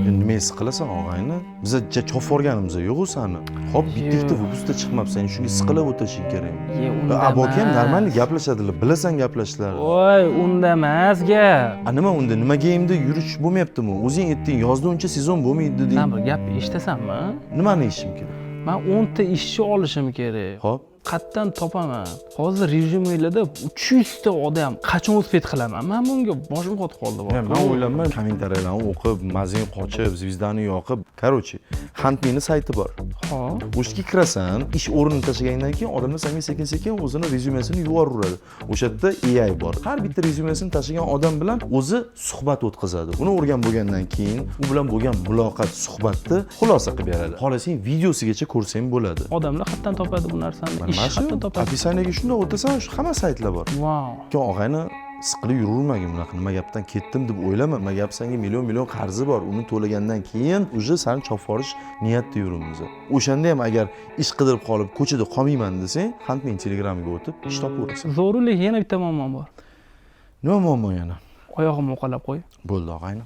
Endi nimangiz qilasan og'ayni? Biz cho'forganimiz yo'q-ku sani. Xo'p, bitta ikkita выпускda chiqmabsan, shunga siqilib o'tishing kerak. Aboki ham normalniy gaplashadilar, bilasan gaplashishlarni. Voy, unda emas gap. Nima unda? Nimaga endi yurish bo'lmayaptimi? O'zing aytding, yozda uncha sezon bo'lmaydi deding. Sen bir gap eshitasanmi? Nimani eshitishim kerak? Men 10 ta ishchi olishim kerak. Xo'p. Qayerdan topaman? Hozir rejimlarda 300 ta odam qachon uspet qilaman? Men bunga boshim qotib qoldi. Men o'ylayman, kommentariyalarni o'qib, mazing qochib, zvizdani yoqib, короче, Huntmeni sayti bor. Xo'p. O'shga kirasan, ish o'rnini tashlagandan keyin odamlar senga sekin-sekin o'zini rezyumesini yuboradi. O'sha yerda AI bor. Har bitta rezyumesini tashlagan odam bilan o'zi suhbat o'tkazadi. Uni o'rgan bo'lgandan keyin u bilan bo'lgan muloqot, suhbatni xulosa qilib beradi. Xohlasang videosigacha ko'rsang bo'ladi. Odamlar qayerdan topadi bu narsani? Ish qayerdan topadi? Opисаниyaga shunday o'tasan, hamma saytlar bor. Wow. Lekin og'ayni siqilib yuravermagin bunaqa. Nima gapdan ketdim deb o'ylama. Nima gap senga million qarzi bor. Uni to'lagandan keyin uje seni chopforish niyatda yuribmiz. O'shanda ham agar ish qidirib qolib, ko'chada qolmayman desang, Huntmen Telegram'iga o'tib ish topaverasan. Zo'rlik yana bitta muammom bor. Nima muammo yana? Oyog'imni uqalab qo'y. Bo'ldi og'ayni.